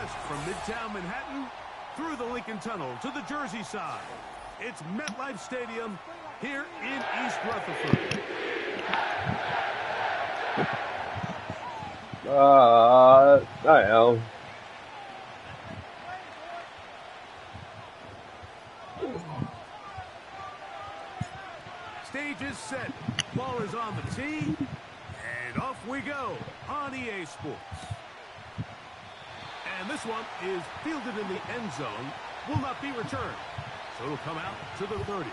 West from Midtown Manhattan through the Lincoln Tunnel to the Jersey side. It's MetLife Stadium here in East Rutherford. I know. Stage is set. Ball is on the tee. And off we go on EA Sports. And this one is fielded in the end zone. Will not be returned. So it'll come out to the 30.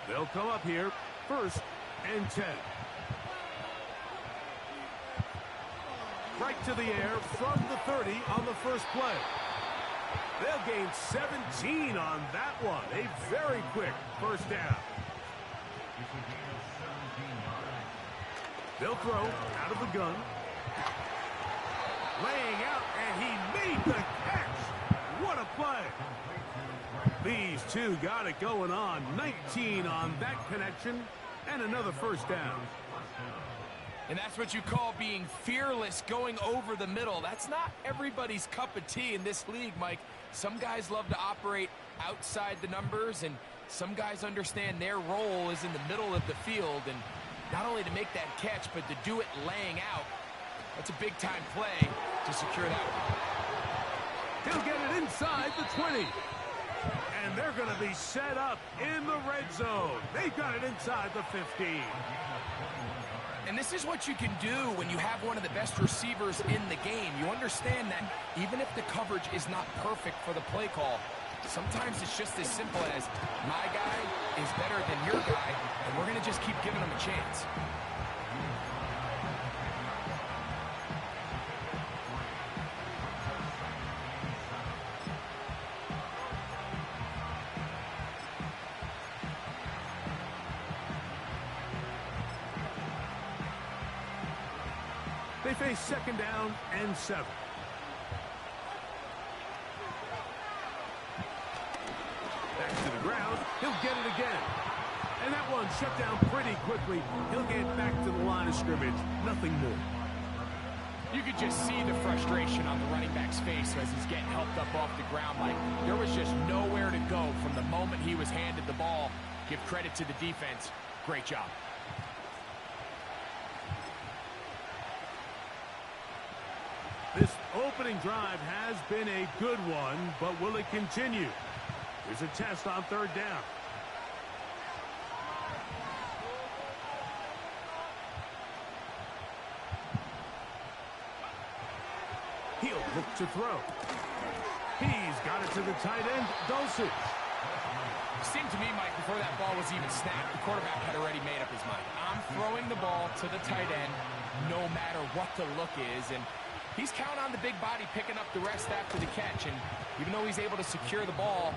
They'll come up here, 1st and 10. Right to the air from the 30 on the first play. They'll gain 17 on that one. A very quick first down. They'll throw out of the gun. Laying out, and he made the catch. What a play. These two got it going on. 19 on that connection, and another first down. And that's what you call being fearless, going over the middle. That's not everybody's cup of tea in this league, Mike. Some guys love to operate outside the numbers, and some guys understand their role is in the middle of the field. And not only to make that catch, but to do it laying out. That's a big-time play to secure that one. He'll get it inside the 20. And they're going to be set up in the red zone. They've got it inside the 15. And this is what you can do when you have one of the best receivers in the game. You understand that even if the coverage is not perfect for the play call, sometimes it's just as simple as my guy is better than your guy, and we're going to just keep giving him a chance. They face 2nd down and 7. Back to the ground. He'll get it again. And that one shut down pretty quickly. He'll get back to the line of scrimmage. Nothing more. You could just see the frustration on the running back's face as he's getting helped up off the ground. Like there was just nowhere to go from the moment he was handed the ball. Give credit to the defense. Great job. This opening drive has been a good one, but will it continue? There's a test on 3rd down. He'll look to throw. He's got it to the tight end, Dulcich. Seemed to me, Mike, before that ball was even snapped, the quarterback had already made up his mind. I'm throwing the ball to the tight end no matter what the look is, and he's counting on the big body picking up the rest after the catch, and even though he's able to secure the ball,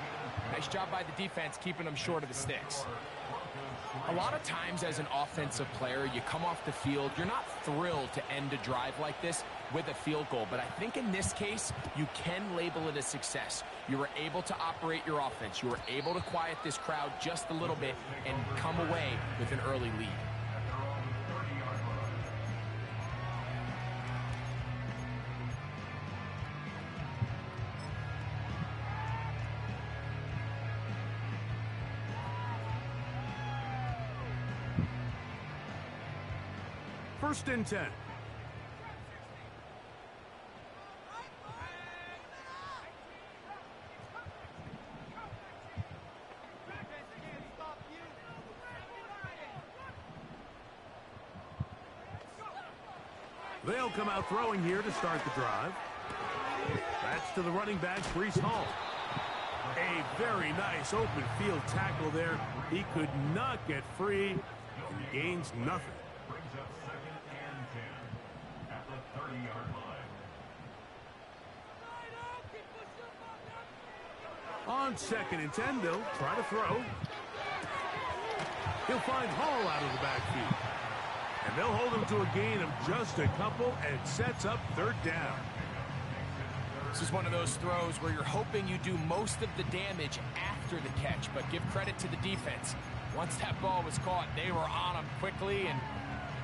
nice job by the defense keeping him short of the sticks. A lot of times as an offensive player, you come off the field, you're not thrilled to end a drive like this with a field goal, but I think in this case, you can label it a success. You were able to operate your offense. You were able to quiet this crowd just a little bit and come away with an early lead. First and 10. They'll come out throwing here to start the drive. That's to the running back, Breece Hall. A very nice open field tackle there. He could not get free and gains nothing. Brings up 2nd and 10 at the 30-yard line. On 2nd and 10, they'll try to throw. He'll find Hall out of the backfield. And they'll hold him to a gain of just a couple and sets up 3rd down. This is one of those throws where you're hoping you do most of the damage after the catch, but give credit to the defense. Once that ball was caught, they were on him quickly, and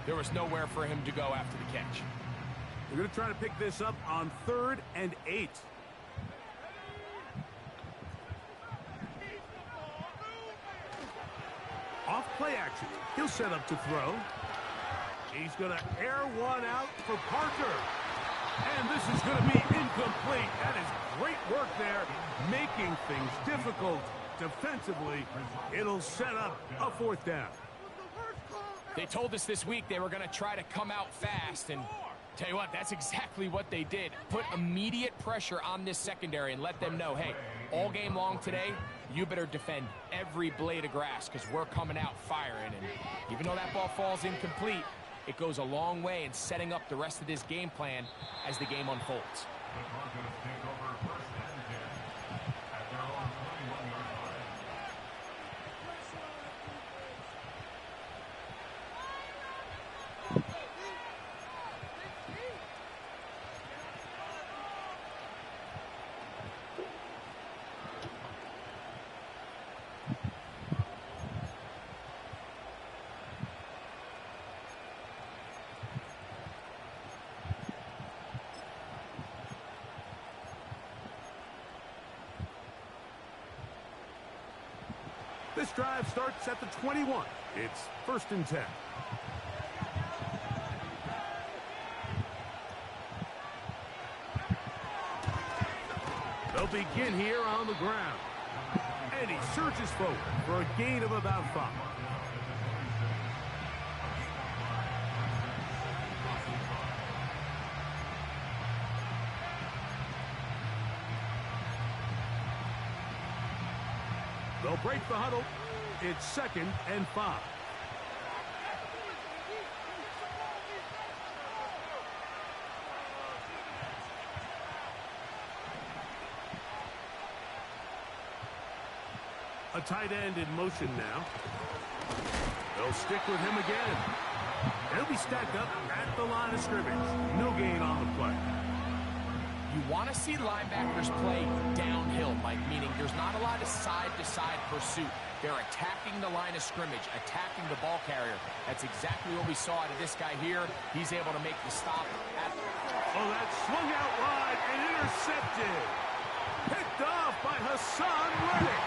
there was nowhere for him to go after the catch. They're going to try to pick this up on 3rd and 8. Off play action. He'll set up to throw. He's going to air one out for Parker. And this is going to be incomplete. That is great work there, making things difficult defensively. It'll set up a 4th down. They told us this week they were going to try to come out fast, and tell you what, that's exactly what they did. Put immediate pressure on this secondary and let them know, hey, all game long today, you better defend every blade of grass because we're coming out firing. And even though that ball falls incomplete, it goes a long way in setting up the rest of this game plan as the game unfolds. The Broncos take over 1st and 10 at their own 21-yard line. This drive starts at the 21. It's 1st and 10. They'll begin here on the ground. And he surges forward for a gain of about 5. They'll break the huddle. It's 2nd and 5. A tight end in motion now. They'll stick with him again. He'll be stacked up at the line of scrimmage. No gain on the play. You want to see linebackers play downhill, Mike, meaning there's not a lot of side-to-side pursuit. They're attacking the line of scrimmage, attacking the ball carrier. That's exactly what we saw out of this guy here. He's able to make the stop. Oh, that swung out wide and intercepted. Picked off by Hassan Reddick.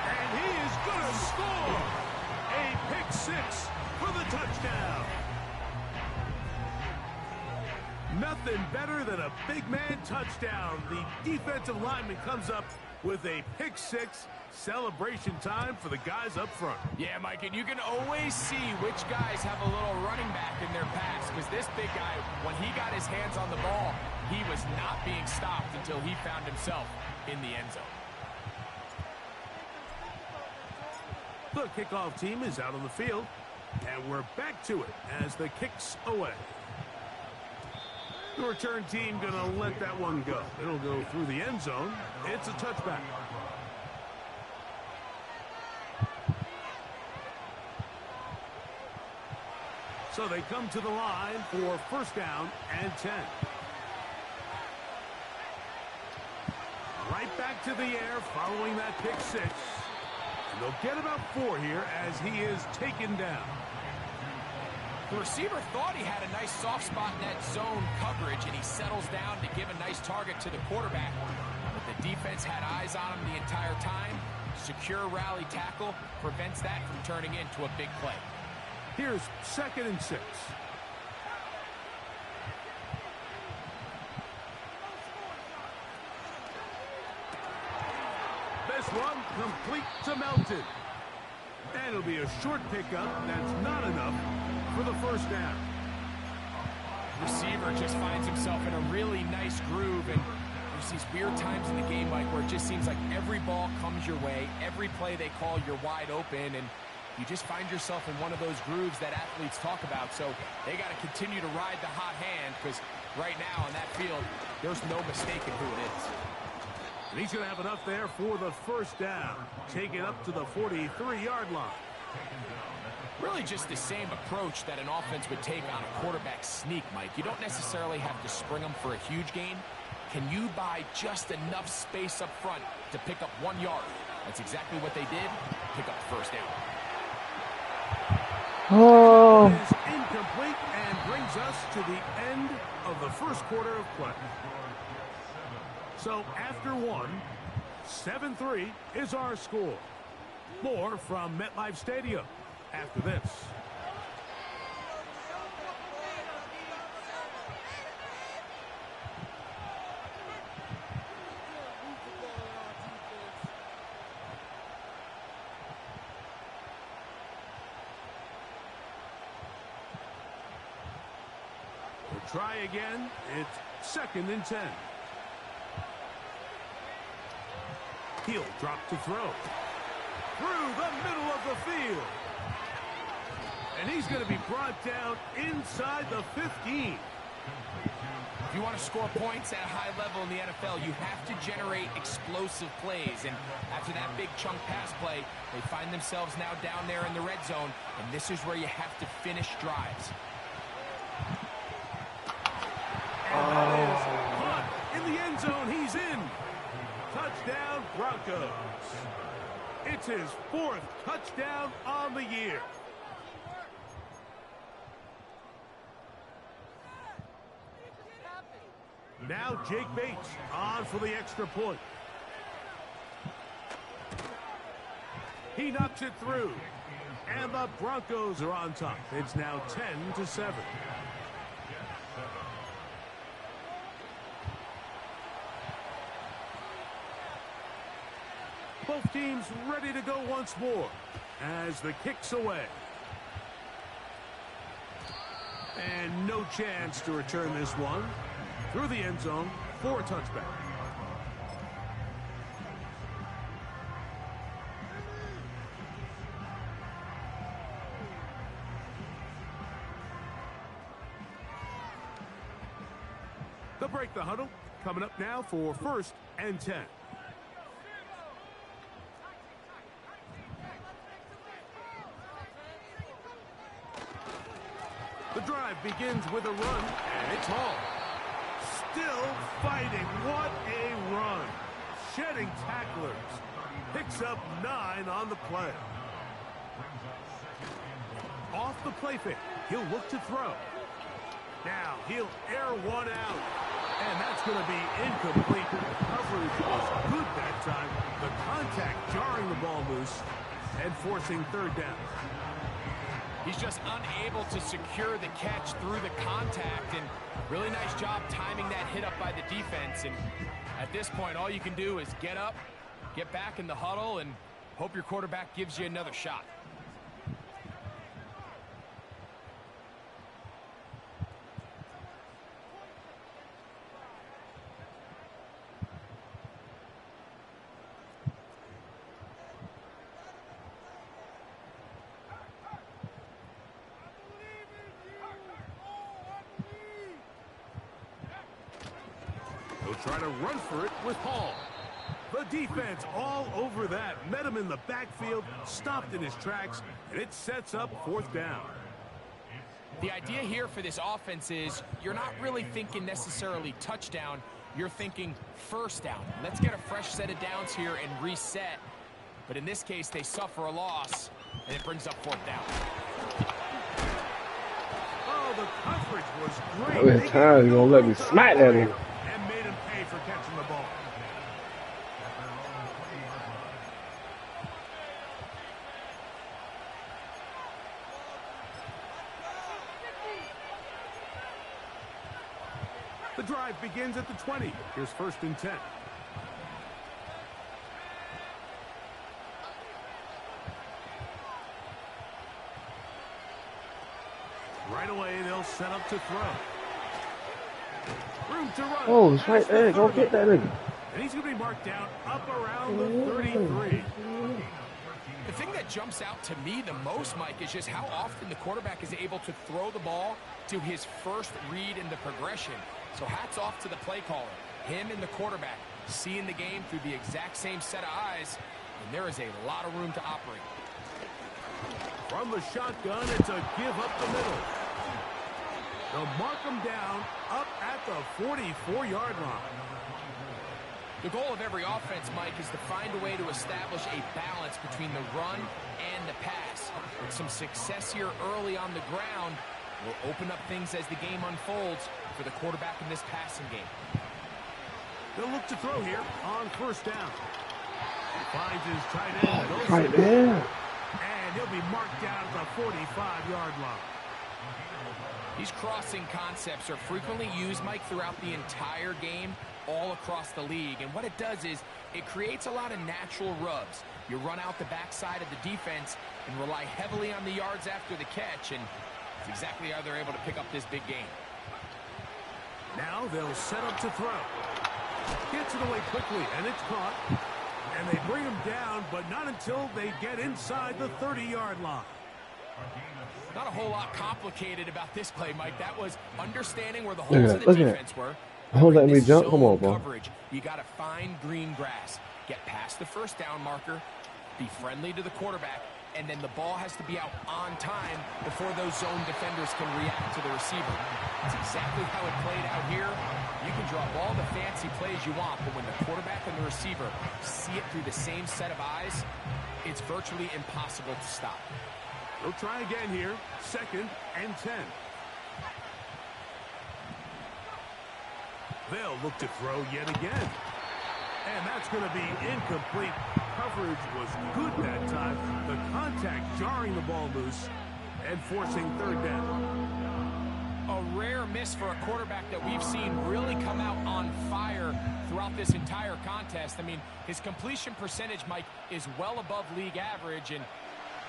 And he is going to score. A pick 6 for the touchdown. Nothing better than a big man touchdown. The defensive lineman comes up with a pick 6. Celebration time for the guys up front. Yeah, Mike, and you can always see which guys have a little running back in their pass, because this big guy, when he got his hands on the ball, he was not being stopped until he found himself in the end zone. The kickoff team is out on the field, and we're back to it as the kick's away. The return team going to let that one go. It'll go through the end zone. It's a touchback. So they come to the line for 1st down and 10. Right back to the air following that pick 6. And they'll get about 4 here as he is taken down. The receiver thought he had a nice soft spot in that zone coverage, and he settles down to give a nice target to the quarterback. But the defense had eyes on him the entire time. Secure rally tackle prevents that from turning into a big play. Here's 2nd and 6. This one complete to Melton. And it'll be a short pickup. That's not enough for the 1st down. Receiver just finds himself in a really nice groove, and there's these weird times in the game, Mike, where it just seems like every ball comes your way, every play they call, you're wide open, and you just find yourself in one of those grooves that athletes talk about. So they got to continue to ride the hot hand, because right now on that field, there's no mistaking who it is. And he's going to have enough there for the first down. Take it up to the 43-yard line. Really just the same approach that an offense would take on a quarterback sneak, Mike. You don't necessarily have to spring them for a huge gain. Can you buy just enough space up front to pick up 1 yard? That's exactly what they did. Pick up the first down. Oh. It is incomplete and brings us to the end of the first quarter of play. So after one, 7-3 is our score. More from MetLife Stadium after this. We'll try again. It's 2nd and 10. He'll drop to throw. Through the middle of the field. And he's going to be brought down inside the 15. If you want to score points at a high level in the NFL, you have to generate explosive plays. And after that big chunk pass play, they find themselves now down there in the red zone. And this is where you have to finish drives. And that is caught in the end zone. He's in. Touchdown, Broncos. It's his 4th touchdown on the year. Now Jake Bates on for the extra point. He knocks it through. And the Broncos are on top. It's now 10-7. Both teams ready to go once more as the kick's away. And no chance to return this one. Through the end zone for a touchback. They'll break the huddle. Coming up now for 1st and 10. The drive begins with a run, and it's Hall. Still fighting. What a run. Shedding tacklers. Picks up 9 on the play. Off the play fake. He'll look to throw. Now he'll air one out. And that's going to be incomplete. Coverage was good that time. The contact jarring the ball loose and forcing 3rd down. He's just unable to secure the catch through the contact, and really nice job timing that hit up by the defense. And at this point, all you can do is get up, get back in the huddle, and hope your quarterback gives you another shot. Try to run for it with Hall. The defense all over that. Met him in the backfield, stopped in his tracks, and it sets up 4th down. The idea here for this offense is you're not really thinking necessarily touchdown. You're thinking 1st down. Let's get a fresh set of downs here and reset. But in this case, they suffer a loss, and it brings up 4th down. Oh, the coverage was great. How many times you gonna let me smack at him? For catching the ball. The drive begins at the 20. Here's 1st and 10. Right away, they'll set up to throw. Room to run. Oh, it's right there. Go get that nigga. And he's going to be marked down up around the 33. The thing that jumps out to me the most, Mike, is just how often the quarterback is able to throw the ball to his first read in the progression. So hats off to the play caller. Him and the quarterback seeing the game through the exact same set of eyes, and there is a lot of room to operate. From the shotgun, it's a give up the middle. They'll mark him down up at the 44-yard line. The goal of every offense, Mike, is to find a way to establish a balance between the run and the pass. With some success here early on the ground will open up things as the game unfolds for the quarterback in this passing game. They'll look to throw here on first down. Finds his tight end. Right there. And he'll be marked down at the 45-yard line. These crossing concepts are frequently used, Mike, throughout the entire game, all across the league. And what it does is it creates a lot of natural rubs. You run out the backside of the defense and rely heavily on the yards after the catch, and it's exactly how they're able to pick up this big game. Now they'll set up to throw. Gets it away quickly, and it's caught. And they bring him down, but not until they get inside the 30-yard line. Not a whole lot complicated about this play, Mike. That was understanding where the holes of the defense were. Hold that me jump. Come on, bro. Coverage. You got to find green grass. Get past the first down marker. Be friendly to the quarterback. And then the ball has to be out on time before those zone defenders can react to the receiver. That's exactly how it played out here. You can draw all the fancy plays you want, but when the quarterback and the receiver see it through the same set of eyes, it's virtually impossible to stop. They'll try again here. 2nd and 10. They'll look to throw yet again. And that's going to be incomplete. Coverage was good that time. The contact jarring the ball loose and forcing 3rd down. A rare miss for a quarterback that we've seen really come out on fire throughout this entire contest. I mean, his completion percentage, Mike, is well above league average, and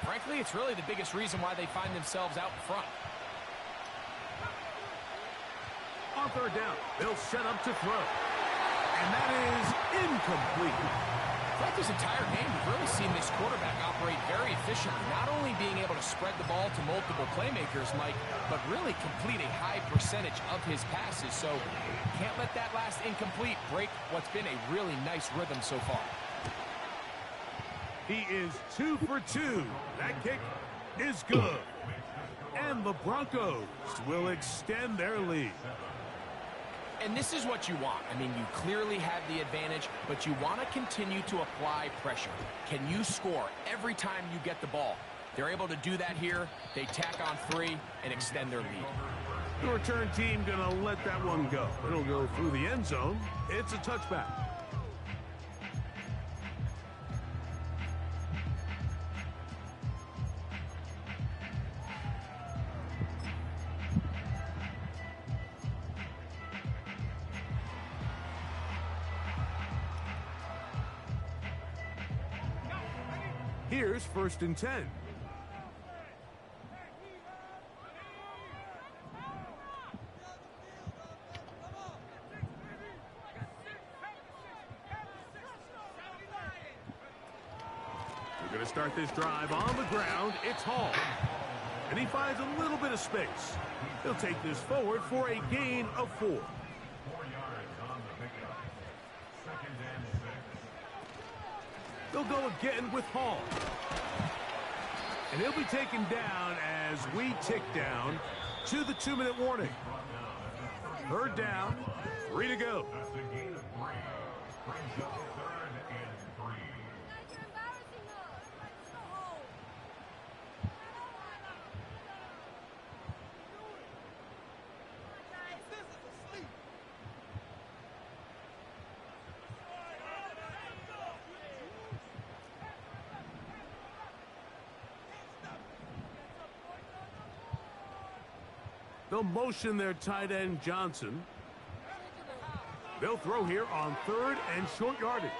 frankly, it's really the biggest reason why they find themselves out in front. On 3rd down, they'll set up to throw. And that is incomplete. Throughout this entire game, we've really seen this quarterback operate very efficiently, not only being able to spread the ball to multiple playmakers, Mike, but really complete a high percentage of his passes. So can't let that last incomplete break what's been a really nice rhythm so far. He is 2 for 2. That kick is good. And the Broncos will extend their lead. And this is what you want. I mean, you clearly have the advantage, but you want to continue to apply pressure. Can you score every time you get the ball? They're able to do that here. They tack on 3 and extend their lead. The return team going to let that one go. It'll go through the end zone. It's a touchback. Here's 1st and 10. We're going to start this drive on the ground. It's Hall. And he finds a little bit of space. He'll take this forward for a gain of 4. 4 yards on the pickup. 2nd and 6. They'll go again with Hall. And he'll be taken down as we tick down to the 2-minute warning. 3rd down, 3 to go. That's a gain of 3. Brings up 3rd and 3. They'll motion their tight end, Johnson. They'll throw here on 3rd and short yardage.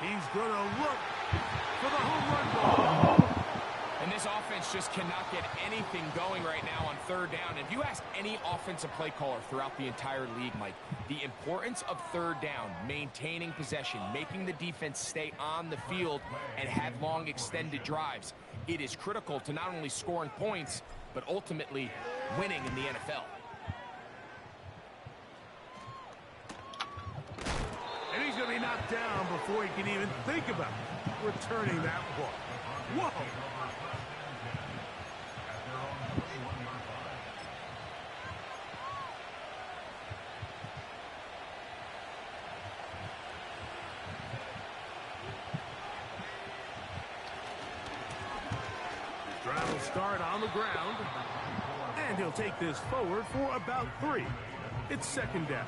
He's going to look for the home run ball. And this offense just cannot get anything going right now on 3rd down. If you ask any offensive play caller throughout the entire league, Mike, the importance of 3rd down, maintaining possession, making the defense stay on the field, and have long extended drives, it is critical to not only scoring points, but ultimately winning in the NFL. down before he can even think about returning that one. Whoa! Drive will start on the ground, and he'll take this forward for about 3. It's second down.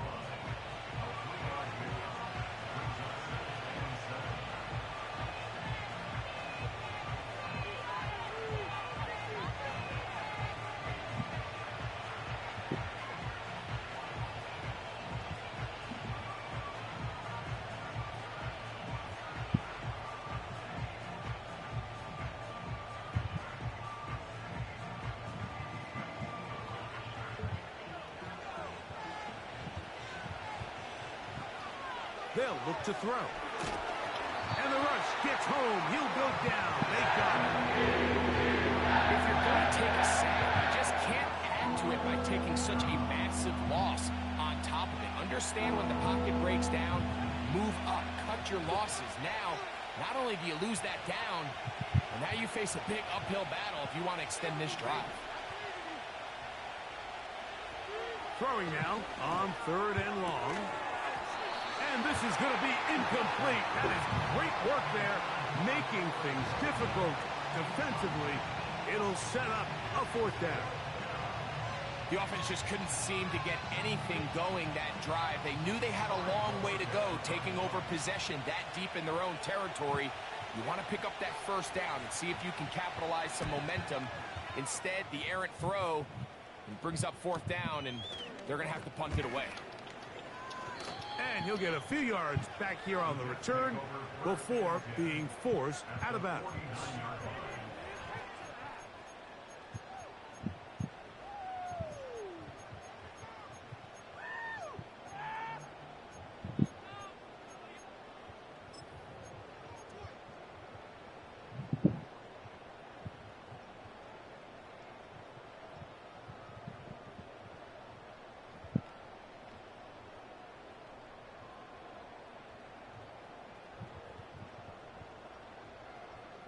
They'll look to throw. And the rush gets home. He'll go down. They got him. If you're going to take a sack, you just can't add to it by taking such a massive loss on top of it. Understand when the pocket breaks down, move up, cut your losses. Now, not only do you lose that down, but now you face a big uphill battle if you want to extend this drive. Throwing now on 3rd and long. And this is going to be incomplete. That is great work there, making things difficult defensively. It'll set up a 4th down. The offense just couldn't seem to get anything going that drive. They knew they had a long way to go, taking over possession that deep in their own territory. You want to pick up that 1st down and see if you can capitalize some momentum. Instead, the errant throw brings up 4th down, and they're going to have to punt it away. And he'll get a few yards back here on the return before being forced out of bounds.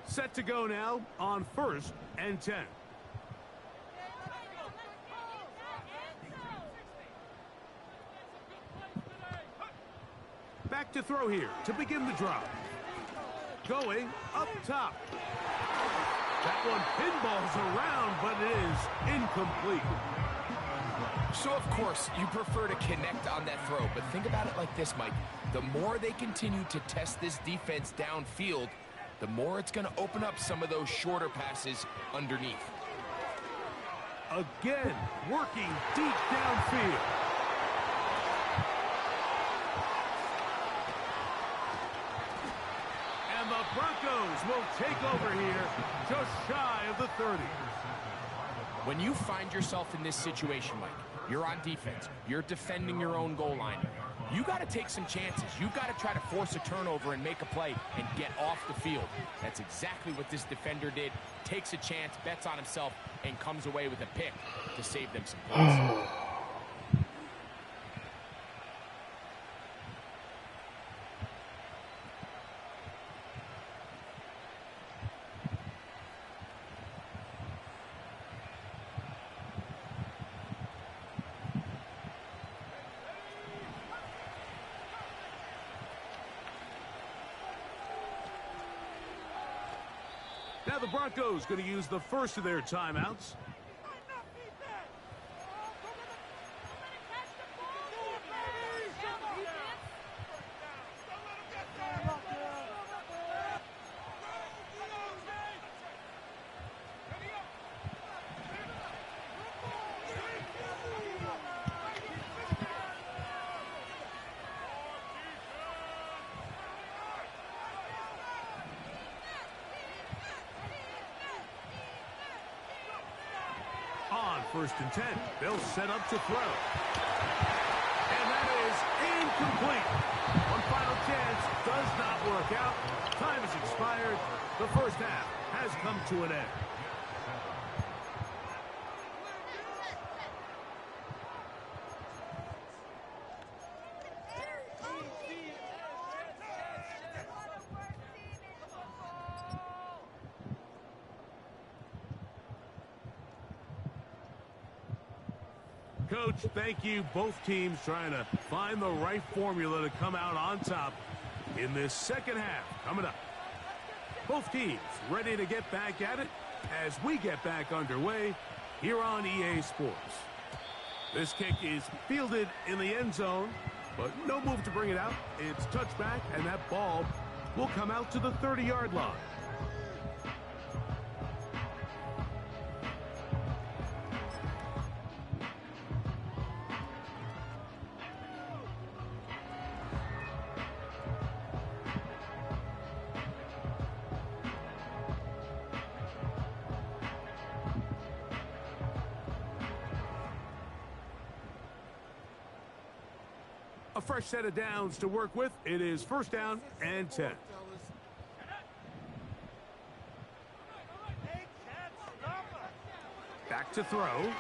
Set to go now on 1st and 10. Back to throw here to begin the drive. Going up top. That one pinballs around, but it is incomplete. So, of course, you prefer to connect on that throw, but think about it like this, Mike. The more they continue to test this defense downfield, the more it's going to open up some of those shorter passes underneath. Again, working deep downfield. And the Broncos will take over here just shy of the 30. When you find yourself in this situation, Mike, you're on defense, you're defending your own goal line, you got to take some chances. You got to try to force a turnover and make a play and get off the field. That's exactly what this defender did. Takes a chance, bets on himself, and comes away with a pick to save them some points. Now the Broncos going to use the first of their timeouts. On 1st and 10, they'll set up to throw. And that is incomplete. One final chance does not work out. Time has expired. The 1st half has come to an end. Coach, thank you. Both teams trying to find the right formula to come out on top in this second half. Coming up, both teams ready to get back at it as we get back underway here on EA Sports. This kick is fielded in the end zone, but no move to bring it out. It's touchback, and that ball will come out to the 30-yard line. A fresh set of downs to work with. It is first down and 10. Back to throw.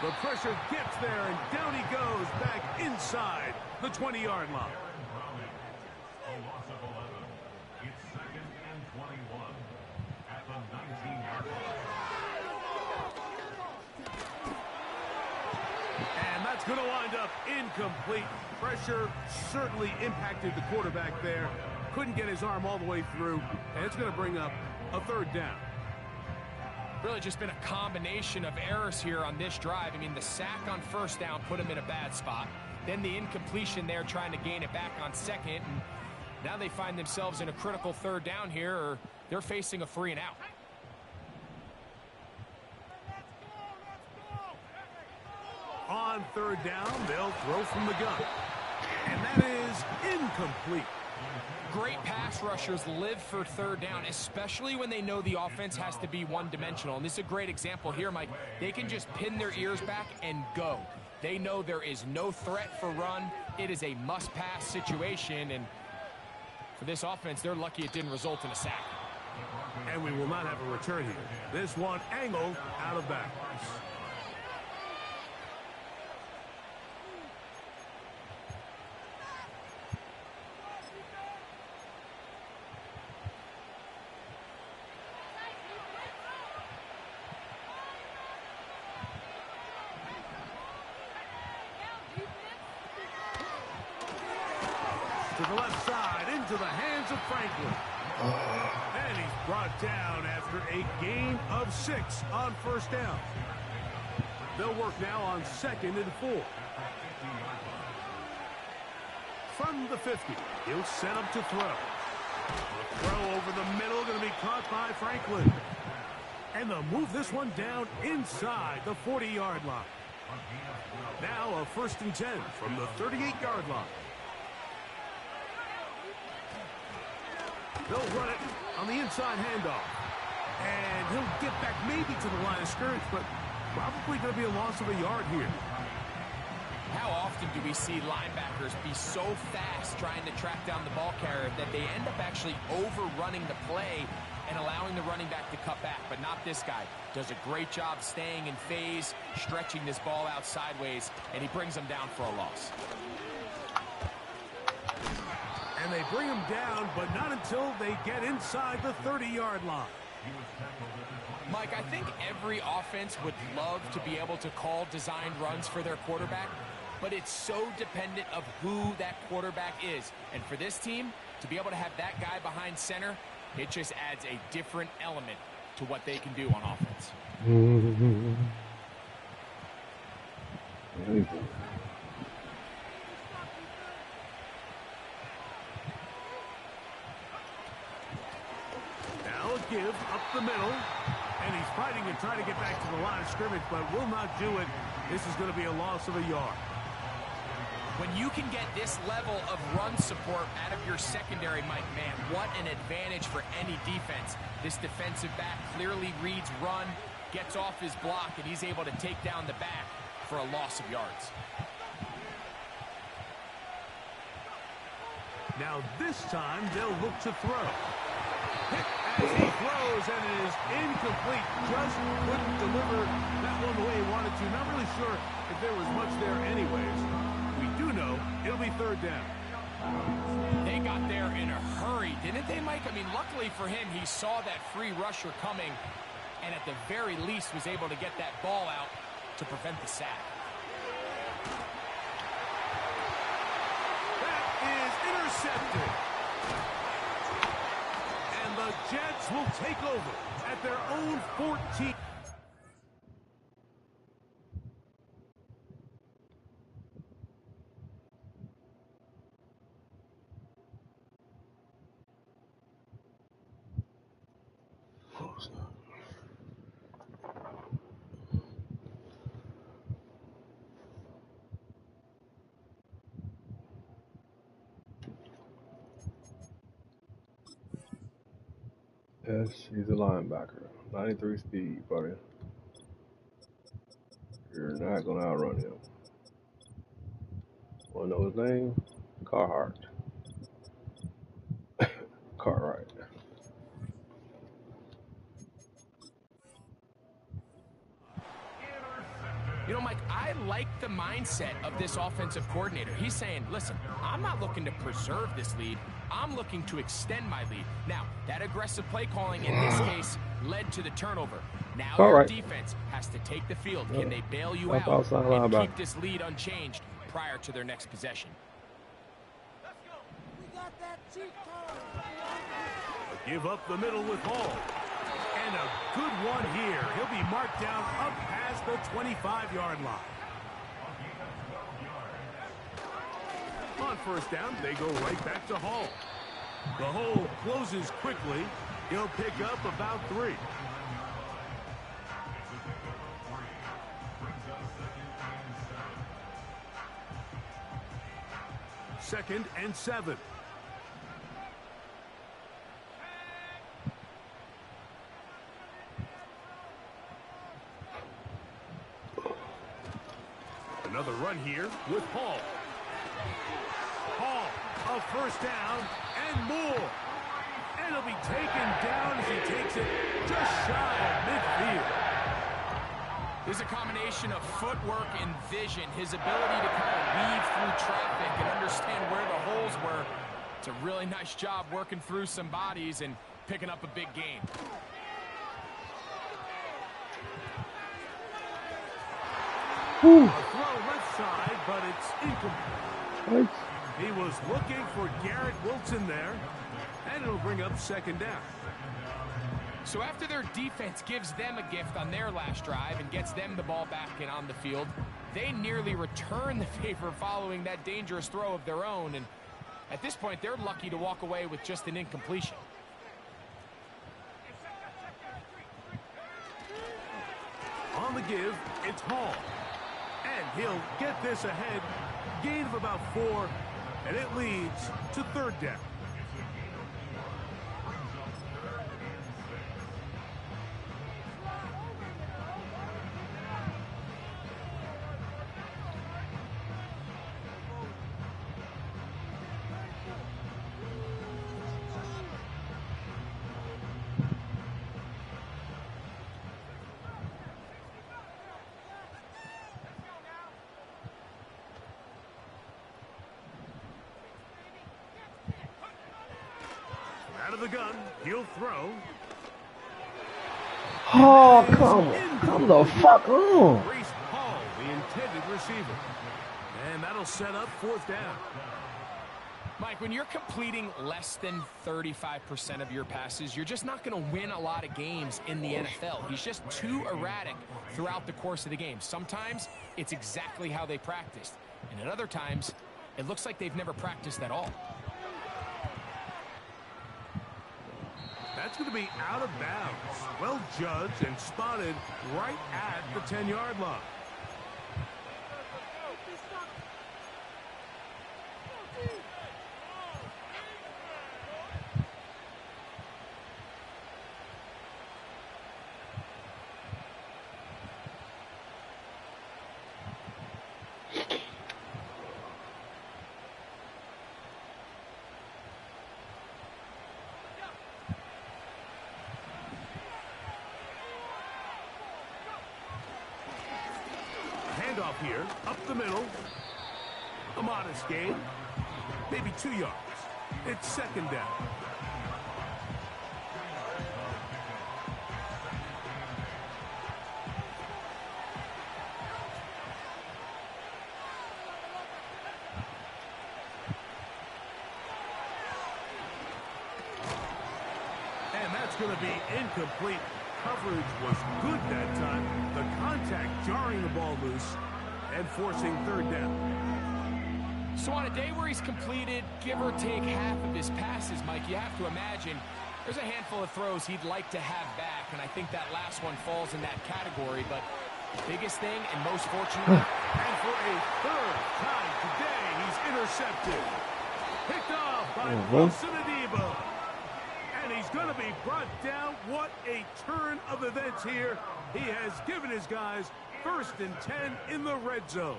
The pressure gets there, and down he goes back inside the 20-yard line. A loss of 11. It's second and 21 at the 19-yard line. And that's going to wind up incomplete. Pressure certainly impacted the quarterback there. Couldn't get his arm all the way through, and it's going to bring up a third down. Really just been a combination of errors here on this drive. I mean, the sack on first down put him in a bad spot. Then the incompletion there trying to gain it back on second. And now they find themselves in a critical third down here, or they're facing a 3 and out. On third down, they'll throw from the gun. And that is incomplete. Great pass rushers live for third down, especially when they know the offense has to be one-dimensional. And this is a great example here, Mike. They can just pin their ears back and go. They know there is no threat for run. It is a must-pass situation. And for this offense, they're lucky it didn't result in a sack. And we will not have a return here. This one angled out of bounds. To the left side, into the hands of Franklin. And he's brought down after a gain of 6 on first down. They'll work now on 2nd and 4. From the 50, he'll set up to throw. A throw over the middle, going to be caught by Franklin. And they'll move this one down inside the 40-yard line. Now a 1st and 10 from the 38-yard line. They'll run it on the inside handoff. And he'll get back maybe to the line of scrimmage, but probably going to be a loss of a yard here. How often do we see linebackers be so fast trying to track down the ball carrier that they end up actually overrunning the play and allowing the running back to cut back? But not this guy. Does a great job staying in phase, stretching this ball out sideways, and he brings them down for a loss. And they bring him down, but not until they get inside the 30-yard line. Mike, I think every offense would love to be able to call designed runs for their quarterback, but it's so dependent of who that quarterback is. And for this team, to be able to have that guy behind center, it just adds a different element to what they can do on offense. Now a give up the middle. And he's fighting and trying to get back to the line of scrimmage, but will not do it. This is going to be a loss of a yard. When you can get this level of run support out of your secondary, Mike, man, what an advantage for any defense. This defensive back clearly reads run, gets off his block, and he's able to take down the back for a loss of yards. Now this time they'll look to throw. Hit as he throws, and it is incomplete. Just couldn't deliver that one the way he wanted to. Not really sure if there was much there anyways. We do know it'll be third down. They got there in a hurry, didn't they, Mike? I mean, luckily for him, he saw that free rusher coming, and at the very least was able to get that ball out to prevent the sack. That is intercepted. And the Jets will take over at their own 14. Yes, he's a linebacker. 93 speed, buddy. You're not going to outrun him. Want to know his name? Carhart. Cartwright. You know, Mike, I like the mindset of this offensive coordinator. He's saying, listen, I'm not looking to preserve this lead. I'm looking to extend my lead. Now, that aggressive play calling in this case led to the turnover. Now your defense has to take the field. Can they bail you out and keep this lead unchanged prior to their next possession? Give up the middle with Hall. And a good one here. He'll be marked down up past the 25-yard line. On first down, they go right back to Hall. The hole closes quickly. He'll pick up about 3. Second and 7. Another run here with Hall. Hall, a first down and more. And he'll be taken down as he takes it just shy of midfield. There's a combination of footwork and vision, his ability to kind of weave through traffic and understand where the holes were. It's a really nice job working through some bodies and picking up a big gain. A throw left side, but it's incomplete. He was looking for Garrett Wilson there, and it'll bring up second down. So after their defense gives them a gift on their last drive and gets them the ball back and on the field, they nearly return the favor following that dangerous throw of their own. And at this point, they're lucky to walk away with just an incompletion. On the give, it's Hall. And he'll get this ahead. Gain of about 4, and it leads to third down. Out of the gun, he'll throw. Oh, come the fuck on. Brees Hall, the intended receiver. And that'll set up fourth down. Mike, when you're completing less than 35% of your passes, you're just not going to win a lot of games in the NFL. He's just too erratic throughout the course of the game. Sometimes it's exactly how they practiced. And at other times, it looks like they've never practiced at all. That's going to be out of bounds. Well judged and spotted right at the 10-yard line. Handoff here, up the middle. A modest gain, maybe 2 yards. It's second down. That's going to be incomplete. Coverage was good that time. The contact jarring the ball loose and forcing third down. So on a day where he's completed, give or take half of his passes, Mike, you have to imagine there's a handful of throws he'd like to have back, and I think that last one falls in that category. But biggest thing and most fortunate. And for a third time today, he's intercepted. Picked off by Wilson Adebo. And he's going to be brought down. What a turn of events here. He has given his guys 1st and 10 in the red zone.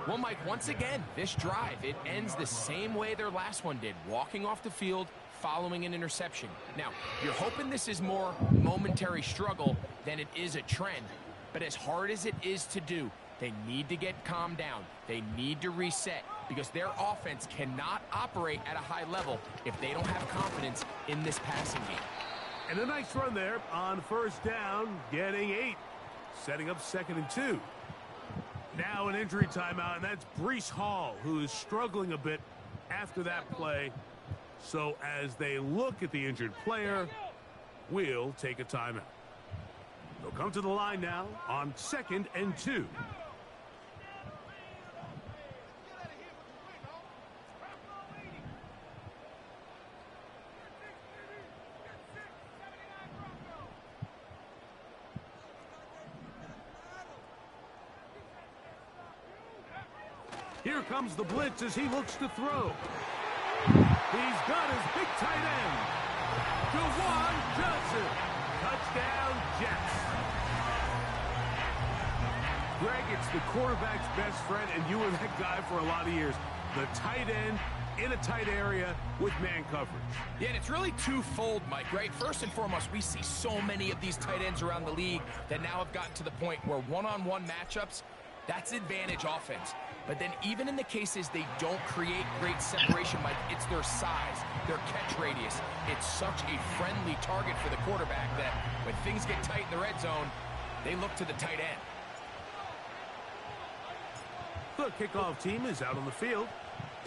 Well, Mike, once again, this drive, it ends the same way their last one did, walking off the field, following an interception. Now, you're hoping this is more momentary struggle than it is a trend, but as hard as it is to do, they need to get calmed down. They need to reset because their offense cannot operate at a high level if they don't have confidence in this passing game. And a nice run there on 1st down, getting 8, setting up 2nd and 2. Now an injury timeout, and that's Breece Hall, who is struggling a bit after that play. So as they look at the injured player, we'll take a timeout. They'll come to the line now on 2nd and 2. Here comes the blitz as he looks to throw. He's got his big tight end. Jawan Johnson. Touchdown, Jets. Greg, it's the quarterback's best friend, and you were that guy for a lot of years. The tight end in a tight area with man coverage. Yeah, and it's really twofold, Mike, right? First and foremost, we see so many of these tight ends around the league that now have gotten to the point where one-on-one matchups, that's advantage offense. But then even in the cases they don't create great separation, Mike, it's their size, their catch radius. It's such a friendly target for the quarterback that when things get tight in the red zone, they look to the tight end. The kickoff team is out on the field,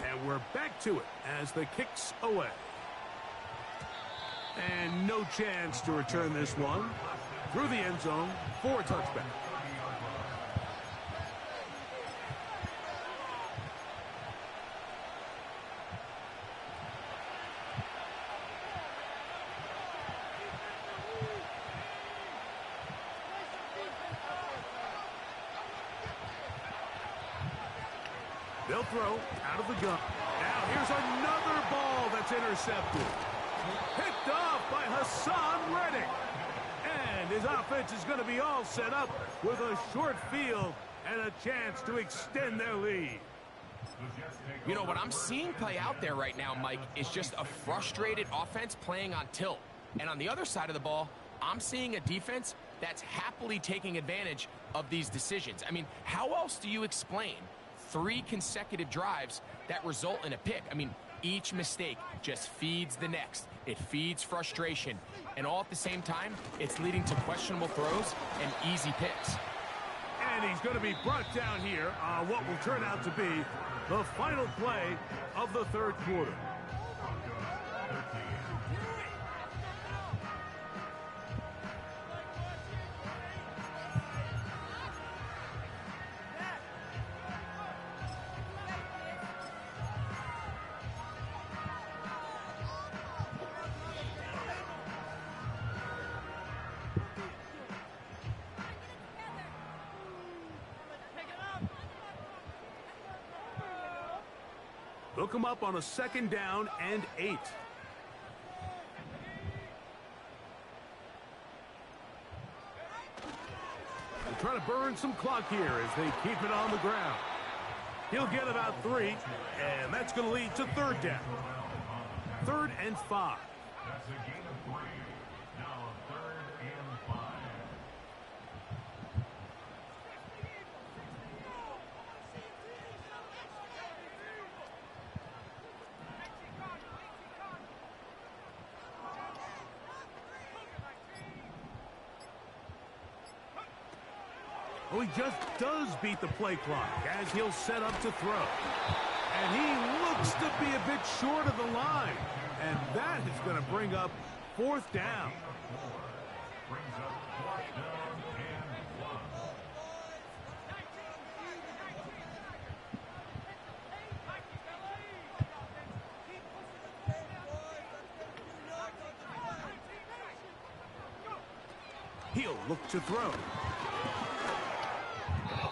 and we're back to it as the kick's away. And no chance to return this one through the end zone for a touchback. They'll throw out of the gun. Now here's another ball that's intercepted. Picked off by Hassan Reddick. And his offense is going to be all set up with a short field and a chance to extend their lead. You know, what I'm seeing play out there right now, Mike, is just a frustrated offense playing on tilt. And on the other side of the ball, I'm seeing a defense that's happily taking advantage of these decisions. I mean, how else do you explain 3 consecutive drives that result in a pick? I mean, each mistake just feeds the next. It feeds frustration. And all at the same time, it's leading to questionable throws and easy picks. And he's going to be brought down here on what will turn out to be the final play of the third quarter. They'll come up on a 2nd down and 8. They're trying to burn some clock here as they keep it on the ground. He'll get about 3, and that's going to lead to 3rd down. 3rd and 5. That's a gain of 3. Now 3rd and 5. Well, he just does beat the play clock as he'll set up to throw. And he looks to be a bit short of the line. And that is going to bring up 4th down. Brings up 4th down and 1. He'll look to throw.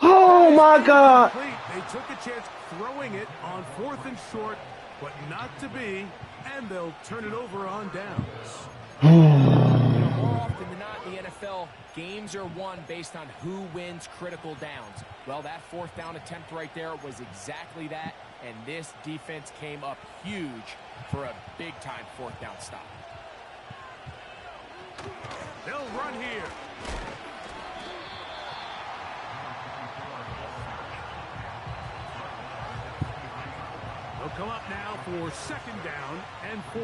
Oh my God! They took a chance throwing it on 4th and short, but not to be, and they'll turn it over on downs. More often than not in the NFL, games are won based on who wins critical downs. Well, that 4th down attempt right there was exactly that, and this defense came up huge for a big-time 4th down stop. They'll run here. They'll come up now for 2nd down and 4.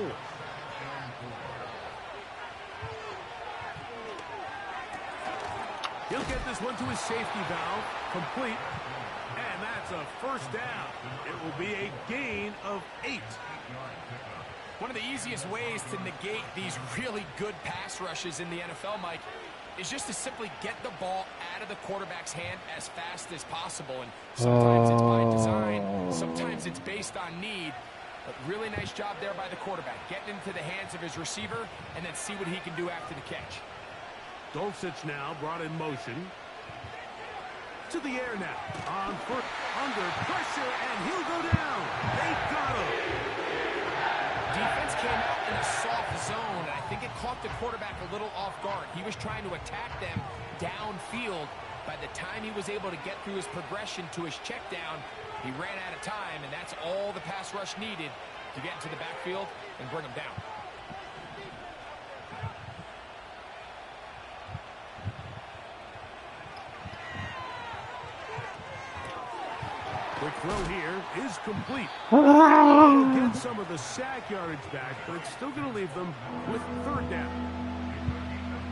He'll get this one to his safety valve, complete, and that's a 1st down. It will be a gain of 8. One of the easiest ways to negate these really good pass rushes in the NFL, Mike, is just to simply get the ball out of the quarterback's hand as fast as possible. And sometimes it's by design, sometimes it's based on need. But really nice job there by the quarterback, getting into the hands of his receiver and then see what he can do after the catch. Dulcich now brought in motion. To the air now. On foot, under pressure, and he'll go down. They got him. Defense came out in a soft zone, and I think it caught the quarterback a little off guard. He was trying to attack them downfield. By the time he was able to get through his progression to his check down, he ran out of time, and that's all the pass rush needed to get into the backfield and bring him down. Quick throw here is complete. They'll get some of the sack yardage back, but it's still going to leave them with 3rd down.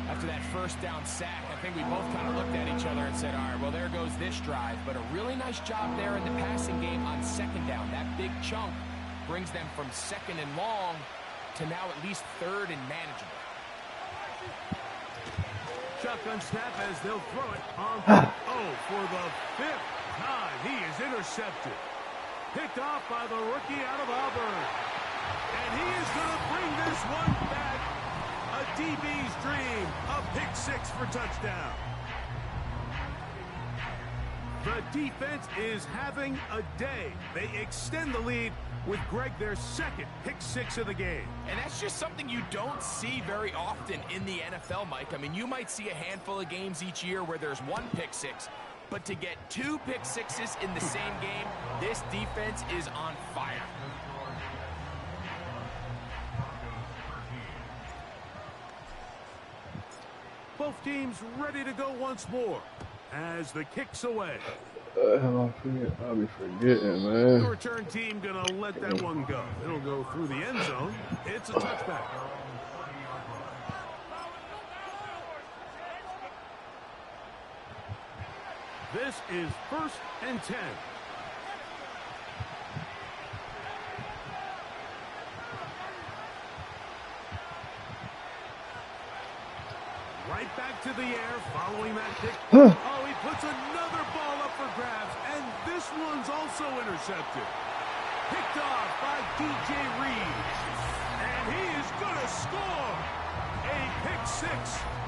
After that 1st down sack, I think we both kind of looked at each other and said, all right, well, there goes this drive. But a really nice job there in the passing game on 2nd down. That big chunk brings them from 2nd and long to now at least 3rd and manageable. Shotgun snap as they'll throw it on. For the 5th time, he is intercepted. Picked off by the rookie out of Auburn. And he is going to bring this one back. A DB's dream. A pick 6 for touchdown. The defense is having a day. They extend the lead with Greg their 2nd pick 6 of the game. And that's just something you don't see very often in the NFL, Mike. I mean, you might see a handful of games each year where there's 1 pick 6, but to get 2 pick 6s in the same game, this defense is on fire. Both teams ready to go once more as the kick's away. I'll be forgetting, man. The return team gonna let that one go. It'll go through the end zone. It's a touchback. This is 1st and 10. Right back to the air following that kick. Oh, he puts another ball up for grabs, and this one's also intercepted. Picked off by DJ Reed. And he is going to score. A pick 6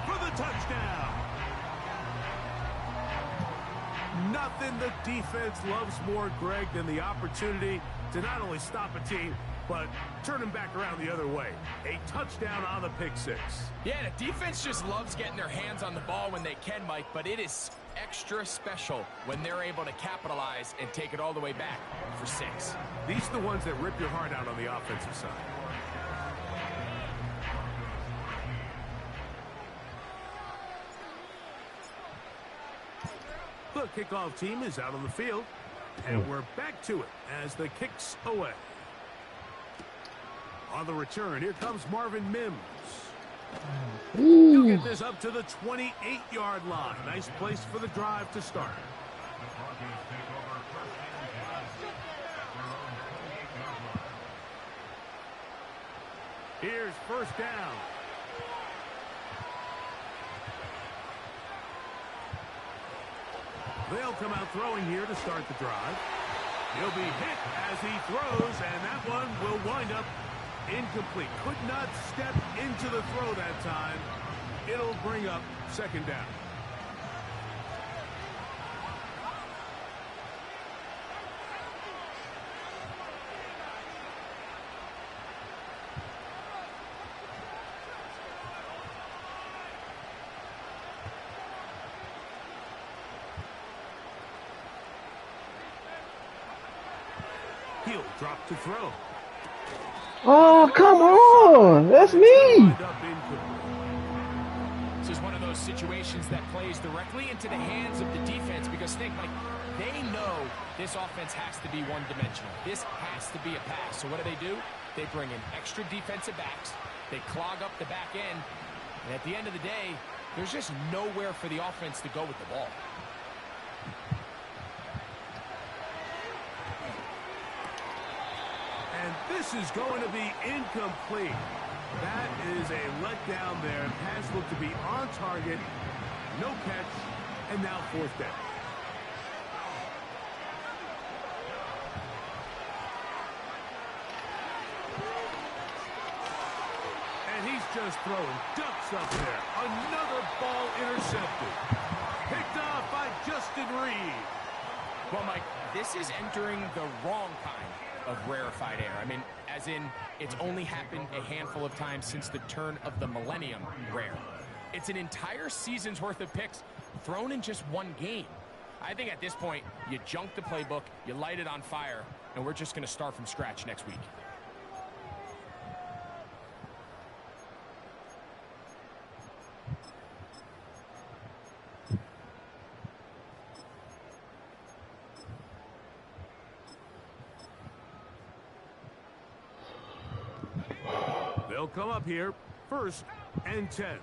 for the touchdown. Nothing the defense loves more, Greg, than the opportunity to not only stop a team, but turn him back around the other way. A touchdown on the pick 6. Yeah, the defense just loves getting their hands on the ball when they can, Mike, but it is extra special when they're able to capitalize and take it all the way back for 6. These are the ones that rip your heart out on the offensive side. The kickoff team is out on the field, and we're back to it as the kick's away. On the return, here comes Marvin Mims. He'll get this up to the 28-yard line. Nice place for the drive to start. Here's 1st down. They'll come out throwing here to start the drive. He'll be hit as he throws, and that one will wind up incomplete. Could not step into the throw that time. It'll bring up second down. He'll drop to throw. Oh, come on. That's me. This is one of those situations that plays directly into the hands of the defense because think, like, they know this offense has to be one-dimensional. This has to be a pass. So what do? They bring in extra defensive backs. They clog up the back end. And at the end of the day, there's just nowhere for the offense to go with the ball. And this is going to be incomplete. That is a letdown there. Pass looked to be on target. No catch. And now fourth down. And he's just throwing ducks up there. Another ball intercepted. Picked off by Justin Reed. Well, Mike, this is entering the wrong kind of rarefied air. I mean, as in, it's only happened a handful of times since the turn of the millennium rare. It's an entire season's worth of picks thrown in just one game. I think at this point, you junk the playbook, you light it on fire, and we're just going to start from scratch next week. They'll come up here, 1st and 10.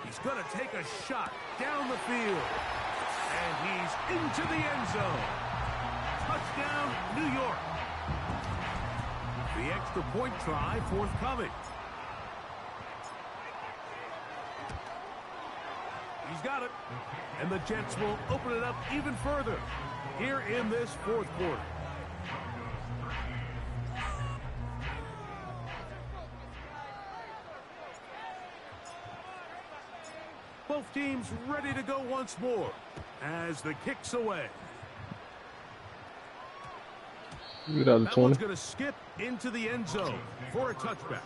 He's going to take a shot down the field. And he's into the end zone. Touchdown, New York. The extra point try forthcoming. He's got it. And the Jets will open it up even further here in this fourth quarter. Both teams ready to go once more as the kick's away. That one's going to skip into the end zone for a touchback.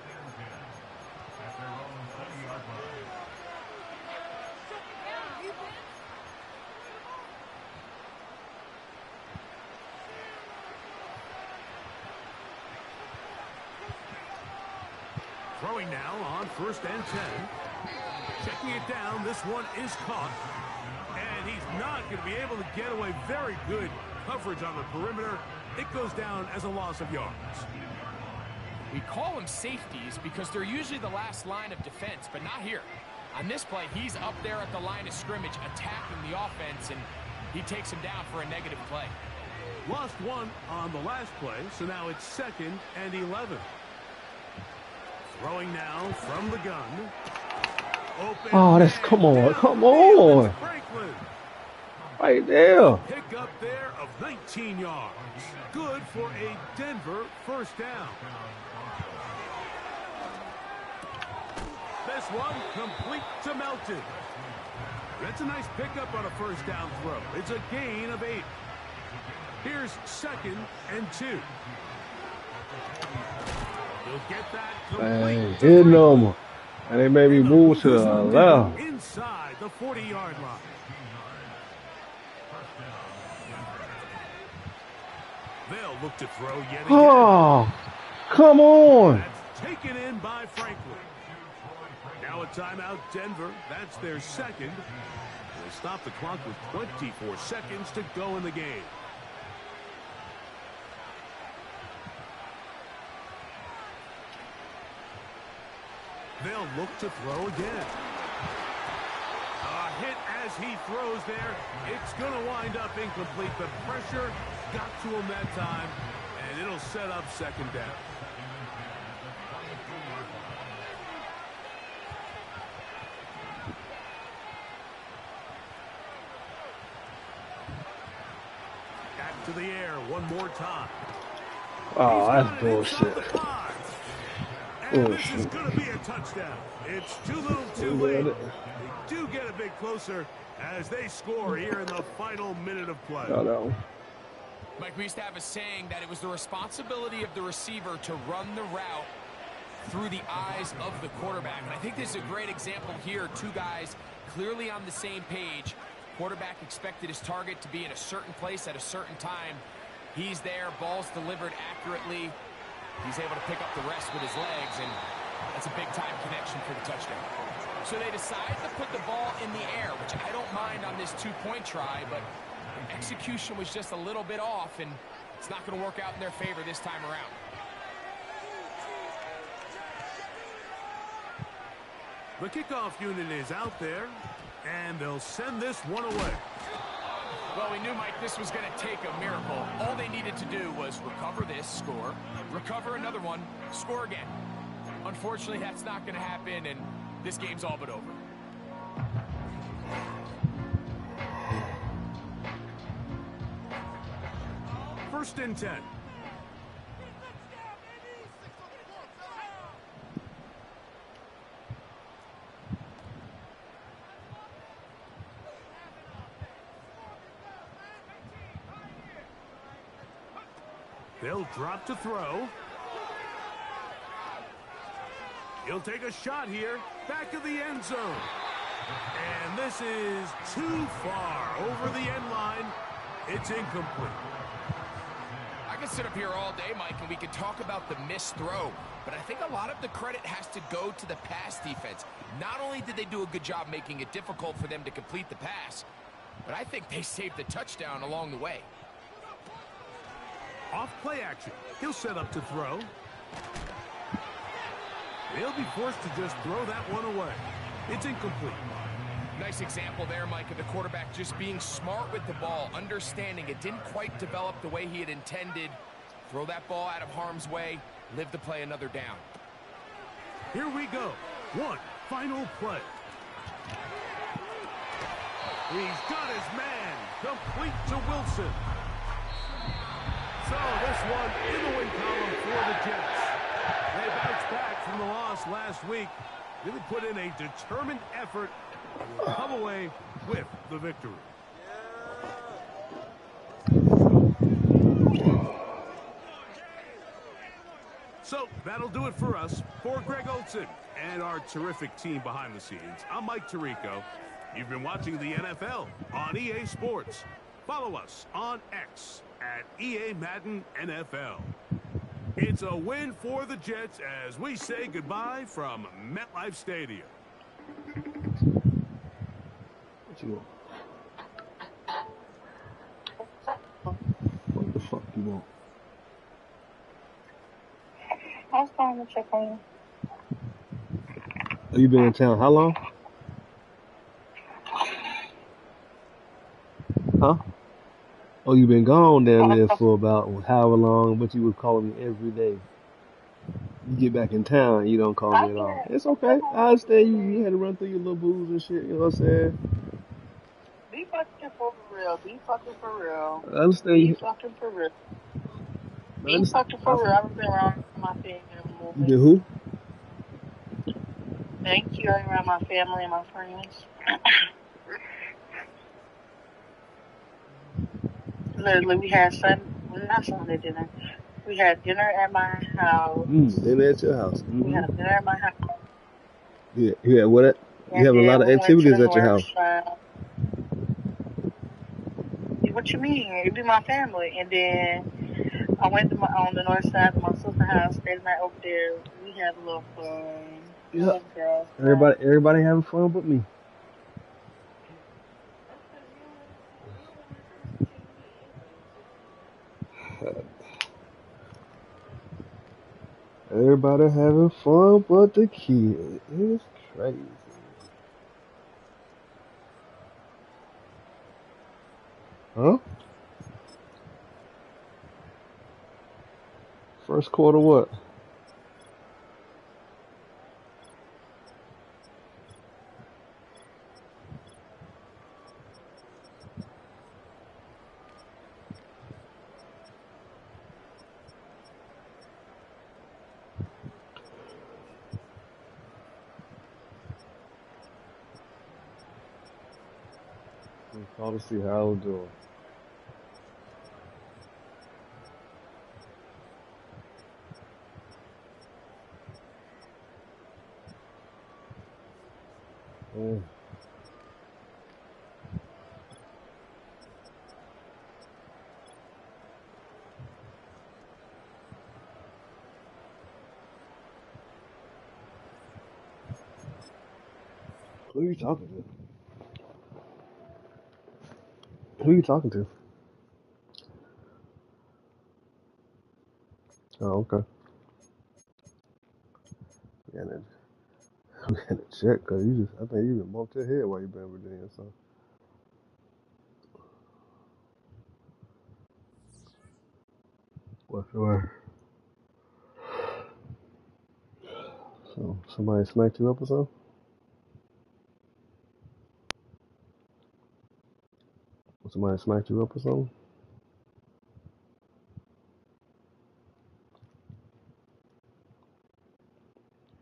Throwing now on 1st and 10. Checking it down, this one is caught. And he's not going to be able to get away. Very good coverage on the perimeter. It goes down as a loss of yards. We call them safeties because they're usually the last line of defense, but not here. On this play, he's up there at the line of scrimmage attacking the offense, and he takes him down for a negative play. Lost one on the last play, so now it's 2nd and 11. Throwing now from the gun. Open, oh, that's come on. Right there. Pick up there of 19 yards. Good for a Denver 1st down. This one complete to Melton. That's a nice pickup on a 1st down throw. It's a gain of 8. Here's 2nd and 2. He'll get that complete. Hitting them. And they made me move to the left. Inside the 40-yard line. They'll look to throw yet again. Oh, come on. That's taken in by Franklin. Now a timeout, Denver. That's their 2nd. They stop the clock with 24 seconds to go in the game. They'll look to throw again. A hit as he throws there. It's going to wind up incomplete. The pressure got to him that time, and it'll set up 2nd down. the air one more time. Oh, He's got that's it bullshit. inside the 5. And this is Bullshit. going to be a touchdown. It's too little too Ain't late. got it. They do get a bit closer as they score here in the final minute of play. Got that one. Mike, we used to have a saying that it was the responsibility of the receiver to run the route through the eyes of the quarterback. And I think this is a great example here. Two guys clearly on the same page. Quarterback expected his target to be in a certain place at a certain time. He's there, ball's delivered accurately. He's able to pick up the rest with his legs, and that's a big-time connection for the touchdown. So they decide to put the ball in the air, which I don't mind on this two-point try, but execution was just a little bit off, and it's not going to work out in their favor this time around. The kickoff unit is out there, and they'll send this one away. Well, we knew, Mike, this was going to take a miracle. All they needed to do was recover this, score, recover another one, score again. Unfortunately, that's not going to happen, and this game's all but over. First and 10. They'll drop to throw. He'll take a shot here, back of the end zone. And this is too far over the end line. It's incomplete. I could sit up here all day, Mike, and we could talk about the missed throw, but I think a lot of the credit has to go to the pass defense. Not only did they do a good job making it difficult for them to complete the pass, but I think they saved the touchdown along the way. Off play action. He'll set up to throw. They'll be forced to just throw that one away. It's incomplete. Nice example there, Mike, of the quarterback just being smart with the ball, understanding it didn't quite develop the way he had intended. Throw that ball out of harm's way, live to play another down. Here we go. One final play. He's got his man. Complete to Wilson. So this one in the win column for the Jets. They bounced back from the loss last week. Really put in a determined effort to come away with the victory. So that'll do it for us. For Greg Olson and our terrific team behind the scenes, I'm Mike Tirico. You've been watching the NFL on EA Sports. Follow us on X at EA Madden NFL. It's a win for the Jets as we say goodbye from MetLife Stadium. What you want? What the fuck you want? I was calling to check on you. Oh, you been in town how long? Huh? Oh, you been gone down there for about however long, but you would call me every day. You get back in town, you don't call me at all. It's okay. I understand you had to run through your little booze and shit, you know what I'm saying? Be fucking for real. Be fucking for real. I understand Be you. fucking for real. I Be understand. fucking for real. I've been around my family You moving. did who? Thank you. I'm around my family and my friends. Literally, we had not Sunday dinner. We had dinner at my house. Dinner at your house. We had a dinner at my house. Yeah, yeah. What? You have a lot of activities at your house. What you mean? It be my family. And then I went to on the north side to my sister's house, stayed the night over there. We had a little fun. Yeah. Everybody having fun but me. Everybody having fun but the kid. It's crazy. Huh? First quarter what? Call to see how I was doing. Yeah. Who are you talking to? Who are you talking to? Oh, okay. We got to check because I think you even bumped your head while you been in Virginia. So, what's the word? So, somebody smacked you up or something? Somebody smacked you up or something?